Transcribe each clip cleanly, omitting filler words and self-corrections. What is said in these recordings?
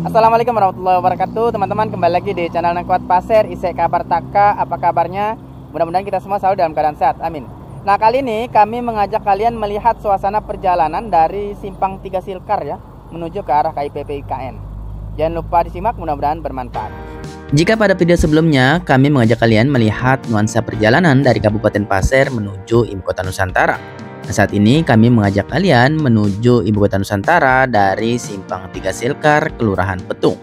Assalamualaikum warahmatullahi wabarakatuh. Teman-teman, kembali lagi di channel Nengkuat Pasir. Isek kabar taka, apa kabarnya? Mudah-mudahan kita semua selalu dalam keadaan sehat, amin. Nah, kali ini kami mengajak kalian melihat suasana perjalanan dari Simpang 3 Silkar ya, menuju ke arah KIPP IKN. Jangan lupa disimak, mudah-mudahan bermanfaat. Jika pada video sebelumnya kami mengajak kalian melihat nuansa perjalanan dari Kabupaten Pasir menuju Ibu Kota Nusantara. Nah, saat ini kami mengajak kalian menuju Ibu Kota Nusantara dari Simpang 3 Silkar, Kelurahan Petung,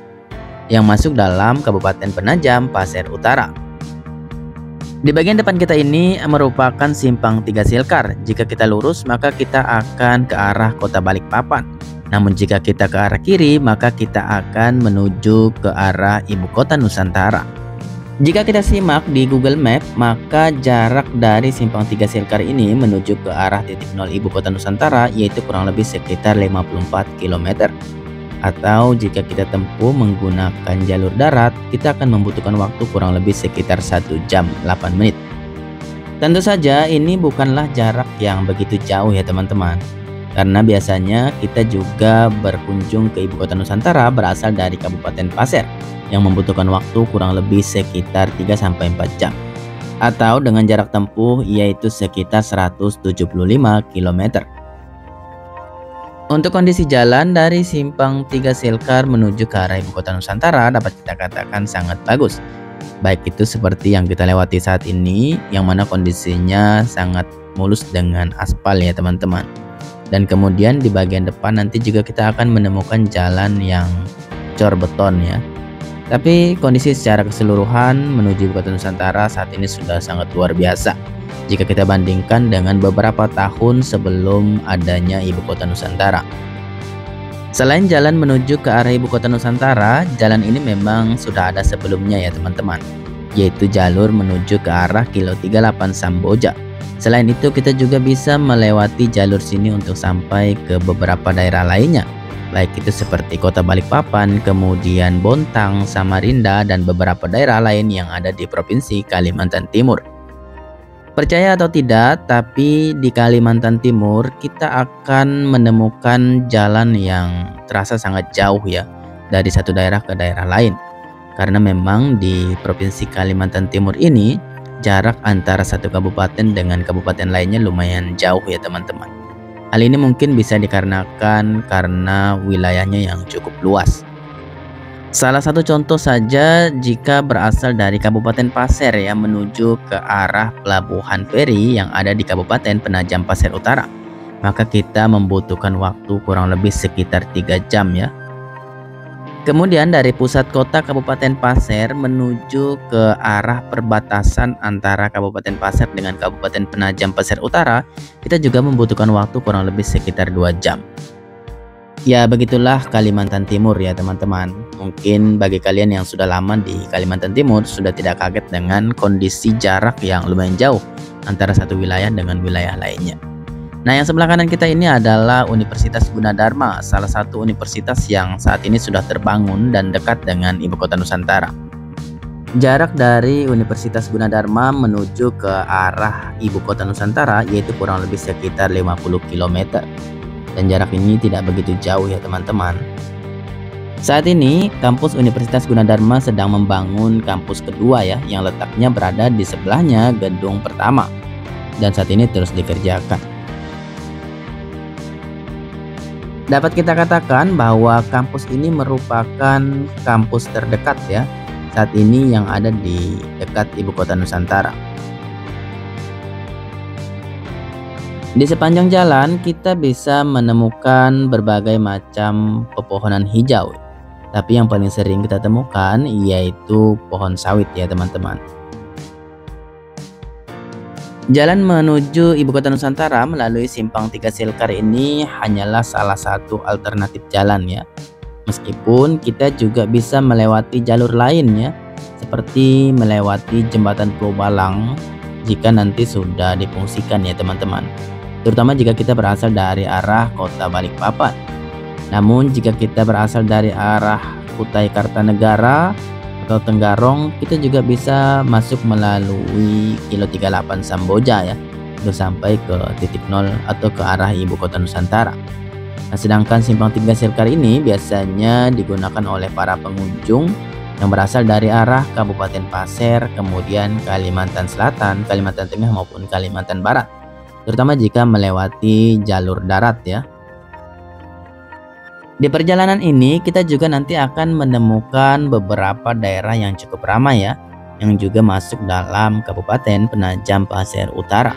yang masuk dalam Kabupaten Penajam Pasir Utara. Di bagian depan kita ini merupakan Simpang 3 Silkar. Jika kita lurus, maka kita akan ke arah Kota Balikpapan. Namun jika kita ke arah kiri, maka kita akan menuju ke arah Ibu Kota Nusantara. Jika kita simak di Google Map, maka jarak dari Simpang 3 Silkar ini menuju ke arah titik nol Ibu Kota Nusantara yaitu kurang lebih sekitar 54 km. Atau jika kita tempuh menggunakan jalur darat, kita akan membutuhkan waktu kurang lebih sekitar 1 jam 8 menit. Tentu saja ini bukanlah jarak yang begitu jauh ya teman-teman. Karena biasanya kita juga berkunjung ke Ibu Kota Nusantara berasal dari Kabupaten Pasir yang membutuhkan waktu kurang lebih sekitar 3-4 jam. Atau dengan jarak tempuh yaitu sekitar 175 km. Untuk kondisi jalan dari Simpang 3 Silkar menuju ke arah Ibu Kota Nusantara dapat kita katakan sangat bagus. Baik itu seperti yang kita lewati saat ini, yang mana kondisinya sangat mulus dengan aspal ya teman-teman. Dan kemudian di bagian depan nanti juga kita akan menemukan jalan yang cor beton ya. Tapi kondisi secara keseluruhan menuju Ibu Kota Nusantara saat ini sudah sangat luar biasa jika kita bandingkan dengan beberapa tahun sebelum adanya Ibu Kota Nusantara. Selain jalan menuju ke arah Ibu Kota Nusantara, jalan ini memang sudah ada sebelumnya ya teman-teman, yaitu jalur menuju ke arah Kilo 38 Samboja. Selain itu kita juga bisa melewati jalur sini untuk sampai ke beberapa daerah lainnya, baik itu seperti Kota Balikpapan, kemudian Bontang, Samarinda, dan beberapa daerah lain yang ada di Provinsi Kalimantan Timur. Percaya atau tidak, tapi di Kalimantan Timur kita akan menemukan jalan yang terasa sangat jauh ya dari satu daerah ke daerah lain. Karena memang di Provinsi Kalimantan Timur ini jarak antara satu kabupaten dengan kabupaten lainnya lumayan jauh ya teman-teman. Hal ini mungkin bisa dikarenakan karena wilayahnya yang cukup luas. Salah satu contoh saja jika berasal dari Kabupaten Pasir yang menuju ke arah Pelabuhan Feri yang ada di Kabupaten Penajam Pasir Utara, maka kita membutuhkan waktu kurang lebih sekitar 3 jam ya. Kemudian dari pusat kota Kabupaten Pasir menuju ke arah perbatasan antara Kabupaten Pasir dengan Kabupaten Penajam Pasir Utara, kita juga membutuhkan waktu kurang lebih sekitar 2 jam. Ya begitulah Kalimantan Timur ya teman-teman. Mungkin bagi kalian yang sudah lama di Kalimantan Timur sudah tidak kaget dengan kondisi jarak yang lumayan jauh antara satu wilayah dengan wilayah lainnya. Nah, yang sebelah kanan kita ini adalah Universitas Gunadarma, salah satu universitas yang saat ini sudah terbangun dan dekat dengan Ibu Kota Nusantara. Jarak dari Universitas Gunadarma menuju ke arah Ibu Kota Nusantara yaitu kurang lebih sekitar 50 km. Dan jarak ini tidak begitu jauh ya teman-teman. Saat ini kampus Universitas Gunadarma sedang membangun kampus kedua ya, yang letaknya berada di sebelahnya gedung pertama. Dan saat ini terus dikerjakan. Dapat kita katakan bahwa kampus ini merupakan kampus terdekat ya saat ini yang ada di dekat Ibu Kota Nusantara. Di sepanjang jalan kita bisa menemukan berbagai macam pepohonan hijau. Tapi yang paling sering kita temukan yaitu pohon sawit ya teman-teman. Jalan menuju Ibu Kota Nusantara melalui Simpang 3 Silkar ini hanyalah salah satu alternatif jalan ya. Meskipun kita juga bisa melewati jalur lain ya, seperti melewati Jembatan Pulau Balang jika nanti sudah difungsikan ya teman-teman. Terutama jika kita berasal dari arah Kota Balikpapan. Namun jika kita berasal dari arah Kutai Kartanegara atau Tenggarong, kita juga bisa masuk melalui Kilo 38 Samboja ya untuk sampai ke titik nol atau ke arah Ibu Kota Nusantara. Nah, sedangkan simpang 3 Silkar ini biasanya digunakan oleh para pengunjung yang berasal dari arah Kabupaten Pasir, kemudian Kalimantan Selatan, Kalimantan Tengah maupun Kalimantan Barat, terutama jika melewati jalur darat ya. Di perjalanan ini kita juga nanti akan menemukan beberapa daerah yang cukup ramai ya, yang juga masuk dalam Kabupaten Penajam Pasir Utara.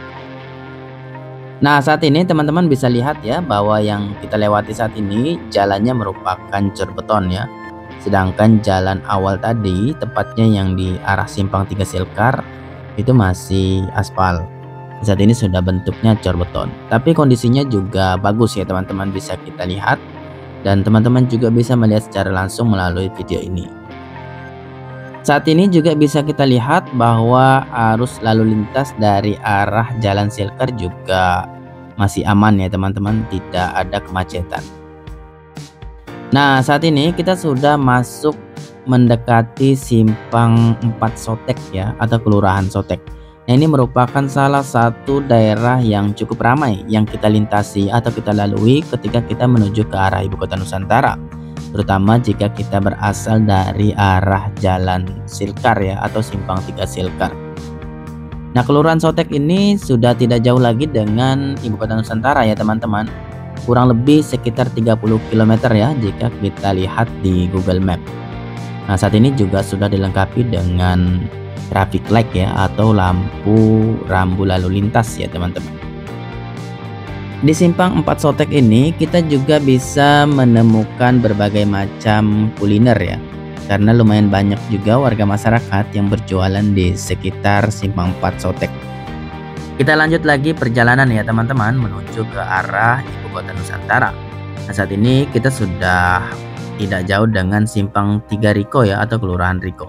Nah, saat ini teman-teman bisa lihat ya bahwa yang kita lewati saat ini jalannya merupakan cor beton ya. Sedangkan jalan awal tadi, tepatnya yang di arah simpang 3 Silkar, itu masih aspal. Saat ini sudah bentuknya cor beton. Tapi kondisinya juga bagus ya teman-teman, bisa kita lihat. Dan teman-teman juga bisa melihat secara langsung melalui video ini. Saat ini juga bisa kita lihat bahwa arus lalu lintas dari arah Jalan Silkar juga masih aman ya teman-teman, tidak ada kemacetan. Nah, saat ini kita sudah masuk mendekati simpang 4 Sotek ya, atau Kelurahan Sotek. Nah, ini merupakan salah satu daerah yang cukup ramai yang kita lintasi atau kita lalui ketika kita menuju ke arah Ibu Kota Nusantara, terutama jika kita berasal dari arah Jalan Silkar ya, atau simpang 3 Silkar. Nah, Kelurahan Sotek ini sudah tidak jauh lagi dengan Ibu Kota Nusantara ya teman-teman. Kurang lebih sekitar 30 km ya jika kita lihat di Google Map. Nah, saat ini juga sudah dilengkapi dengan traffic light ya, atau lampu rambu lalu lintas ya teman-teman. Di simpang 4 Sotek ini kita juga bisa menemukan berbagai macam kuliner ya, karena lumayan banyak juga warga masyarakat yang berjualan di sekitar simpang 4 Sotek. Kita lanjut lagi perjalanan ya teman-teman, menuju ke arah Ibu Kota Nusantara. Nah, saat ini kita sudah tidak jauh dengan simpang 3 Riko ya, atau Kelurahan Riko.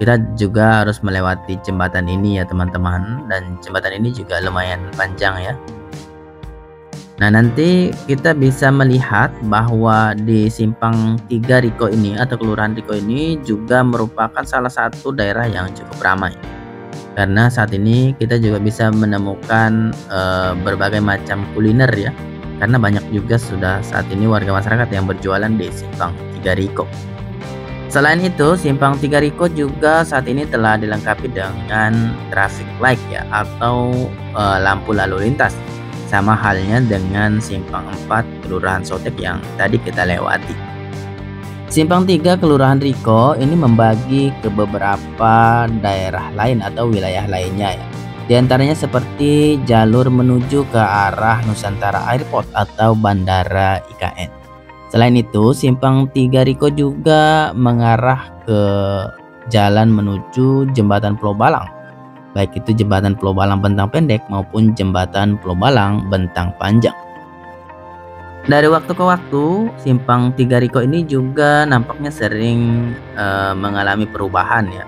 Kita juga harus melewati jembatan ini ya teman-teman, dan jembatan ini juga lumayan panjang ya. Nah, nanti kita bisa melihat bahwa di simpang 3 Riko ini atau Kelurahan Riko ini juga merupakan salah satu daerah yang cukup ramai. Karena saat ini kita juga bisa menemukan berbagai macam kuliner ya, karena banyak juga sudah saat ini warga masyarakat yang berjualan di simpang 3 Riko. Selain itu, simpang 3 Riko juga saat ini telah dilengkapi dengan traffic light ya, atau lampu lalu lintas, sama halnya dengan simpang 4 Kelurahan Sotek yang tadi kita lewati. Simpang 3 Kelurahan Riko ini membagi ke beberapa daerah lain atau wilayah lainnya ya. Di antaranya seperti jalur menuju ke arah Nusantara Airport atau Bandara IKN. Selain itu, simpang 3 Riko juga mengarah ke jalan menuju Jembatan Pulau Balang. Baik itu Jembatan Pulau Balang bentang pendek maupun Jembatan Pulau Balang bentang panjang. Dari waktu ke waktu, simpang 3 Riko ini juga nampaknya sering mengalami perubahan ya.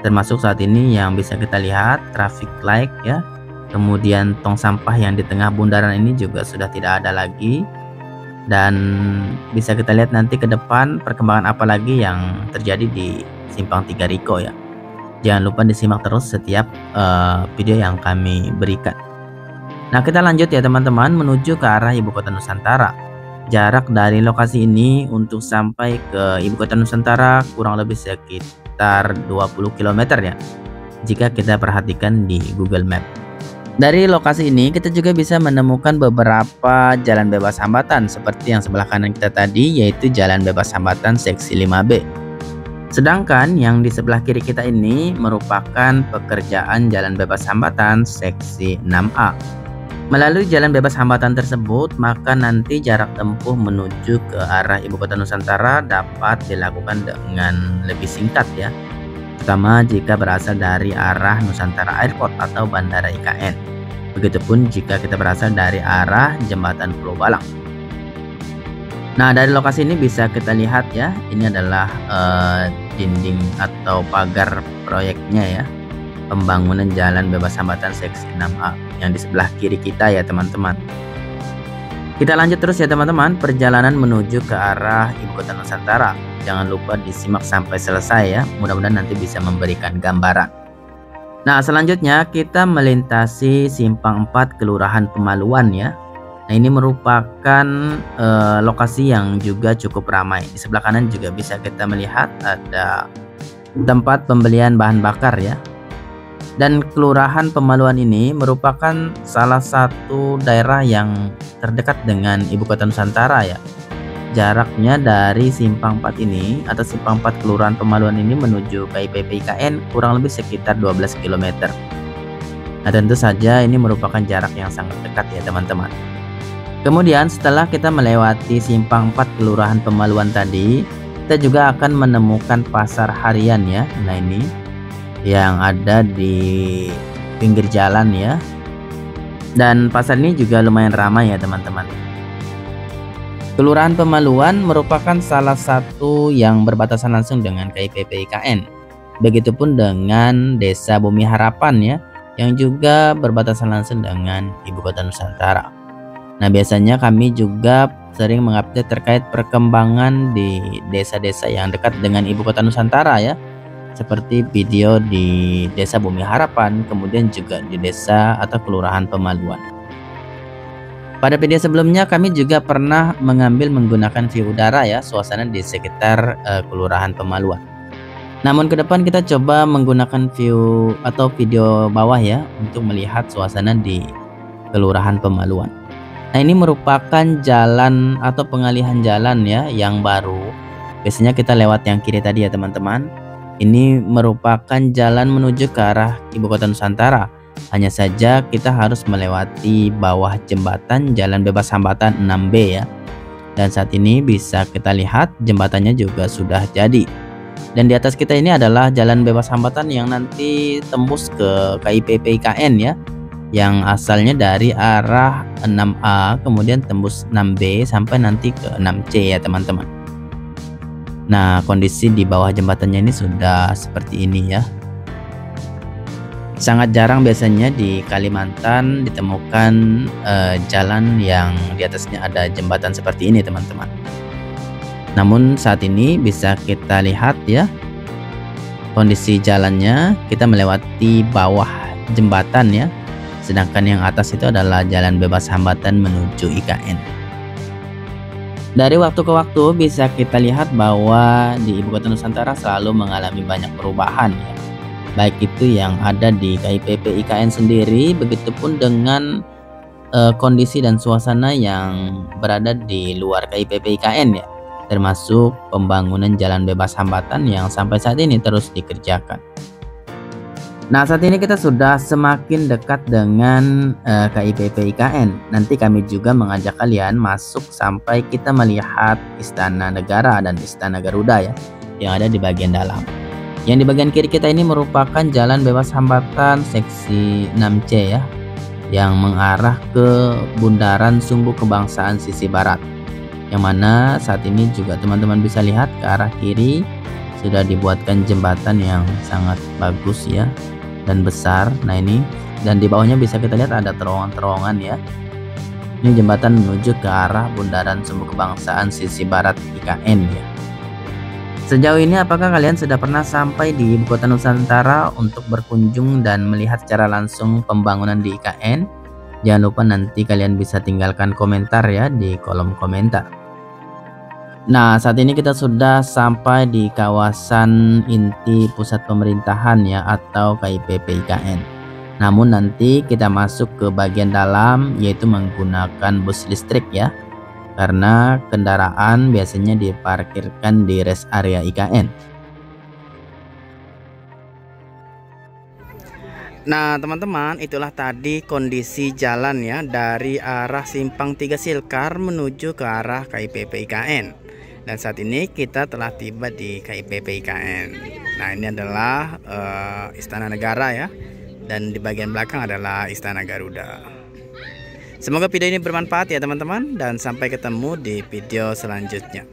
Termasuk saat ini yang bisa kita lihat traffic light ya. Kemudian tong sampah yang di tengah bundaran ini juga sudah tidak ada lagi. Dan bisa kita lihat nanti ke depan perkembangan apa lagi yang terjadi di simpang 3 Riko ya. Jangan lupa disimak terus setiap video yang kami berikan. Nah, kita lanjut ya teman-teman menuju ke arah Ibu Kota Nusantara. Jarak dari lokasi ini untuk sampai ke Ibu Kota Nusantara kurang lebih sekitar 20 km ya, jika kita perhatikan di Google Map. Dari lokasi ini kita juga bisa menemukan beberapa jalan bebas hambatan seperti yang sebelah kanan kita tadi, yaitu jalan bebas hambatan seksi 5B. Sedangkan yang di sebelah kiri kita ini merupakan pekerjaan jalan bebas hambatan seksi 6A. Melalui jalan bebas hambatan tersebut, maka nanti jarak tempuh menuju ke arah Ibu Kota Nusantara dapat dilakukan dengan lebih singkat ya, terutama jika berasal dari arah Nusantara Airport atau Bandara IKN. Begitupun jika kita berasal dari arah Jembatan Pulau Balang. Nah, dari lokasi ini bisa kita lihat ya, ini adalah dinding atau pagar proyeknya ya, pembangunan jalan bebas hambatan seksi 6A yang di sebelah kiri kita ya teman-teman. Kita lanjut terus ya teman-teman, perjalanan menuju ke arah Ibu Kota Nusantara. Jangan lupa disimak sampai selesai ya, mudah-mudahan nanti bisa memberikan gambaran. Nah, selanjutnya kita melintasi simpang 4 Kelurahan Pemaluan ya. Nah, ini merupakan lokasi yang juga cukup ramai. Di sebelah kanan juga bisa kita melihat ada tempat pembelian bahan bakar ya. Dan Kelurahan Pemaluan ini merupakan salah satu daerah yang terdekat dengan Ibu Kota Nusantara ya. Jaraknya dari Simpang 4 ini atau Simpang 4 Kelurahan Pemaluan ini menuju KIPP IKN kurang lebih sekitar 12 km. Nah, tentu saja ini merupakan jarak yang sangat dekat ya teman-teman. Kemudian setelah kita melewati Simpang 4 Kelurahan Pemaluan tadi, kita juga akan menemukan pasar harian ya. Nah, ini yang ada di pinggir jalan ya. Dan pasar ini juga lumayan ramai ya teman-teman. Kelurahan Pemaluan merupakan salah satu yang berbatasan langsung dengan KIPP IKN. Begitupun dengan Desa Bumi Harapan ya, yang juga berbatasan langsung dengan Ibu Kota Nusantara. Nah, biasanya kami juga sering mengupdate terkait perkembangan di desa-desa yang dekat dengan Ibu Kota Nusantara ya, seperti video di Desa Bumi Harapan, kemudian juga di desa atau Kelurahan Pemaluan. Pada video sebelumnya kami juga pernah mengambil menggunakan view udara ya, suasana di sekitar Kelurahan Pemaluan. Namun ke depan kita coba menggunakan view atau video bawah ya, untuk melihat suasana di Kelurahan Pemaluan. Nah, ini merupakan jalan atau pengalihan jalan ya yang baru. Biasanya kita lewat yang kiri tadi ya teman-teman. Ini merupakan jalan menuju ke arah Ibu Kota Nusantara. Hanya saja kita harus melewati bawah jembatan Jalan Bebas Hambatan 6B ya. Dan saat ini bisa kita lihat jembatannya juga sudah jadi. Dan di atas kita ini adalah Jalan Bebas Hambatan yang nanti tembus ke KIPP IKN ya, yang asalnya dari arah 6A kemudian tembus 6B sampai nanti ke 6C ya teman-teman. Nah, kondisi di bawah jembatannya ini sudah seperti ini ya. Sangat jarang biasanya di Kalimantan ditemukan jalan yang di atasnya ada jembatan seperti ini teman-teman. Namun saat ini bisa kita lihat ya, kondisi jalannya kita melewati bawah jembatan ya. Sedangkan yang atas itu adalah Jalan Bebas Hambatan menuju IKN. Dari waktu ke waktu bisa kita lihat bahwa di Ibu Kota Nusantara selalu mengalami banyak perubahan ya. Baik itu yang ada di KIPP IKN sendiri, begitupun dengan kondisi dan suasana yang berada di luar KIPP IKN ya. Termasuk pembangunan Jalan Bebas Hambatan yang sampai saat ini terus dikerjakan. Nah, saat ini kita sudah semakin dekat dengan KIPP IKN. Nanti kami juga mengajak kalian masuk sampai kita melihat Istana Negara dan Istana Garuda ya, yang ada di bagian dalam. Yang di bagian kiri kita ini merupakan Jalan Bebas Hambatan seksi 6C ya, yang mengarah ke Bundaran Sumbu Kebangsaan sisi barat. Yang mana saat ini juga teman-teman bisa lihat ke arah kiri sudah dibuatkan jembatan yang sangat bagus ya dan besar. Nah, ini dan di bawahnya bisa kita lihat ada terowongan-terowongan ya. Ini jembatan menuju ke arah Bundaran Sumbu Kebangsaan sisi barat IKN ya. Sejauh ini apakah kalian sudah pernah sampai di Ibu Kota Nusantara untuk berkunjung dan melihat secara langsung pembangunan di IKN? Jangan lupa nanti kalian bisa tinggalkan komentar ya di kolom komentar. Nah, saat ini kita sudah sampai di kawasan inti pusat pemerintahan ya, atau KIPP IKN. Namun nanti kita masuk ke bagian dalam yaitu menggunakan bus listrik ya, karena kendaraan biasanya diparkirkan di rest area IKN. Nah teman-teman, itulah tadi kondisi jalan ya dari arah Simpang 3 Silkar menuju ke arah KIPP IKN. Dan saat ini kita telah tiba di KIPP IKN. Nah, ini adalah Istana Negara ya, dan di bagian belakang adalah Istana Garuda. Semoga video ini bermanfaat ya teman-teman, dan sampai ketemu di video selanjutnya.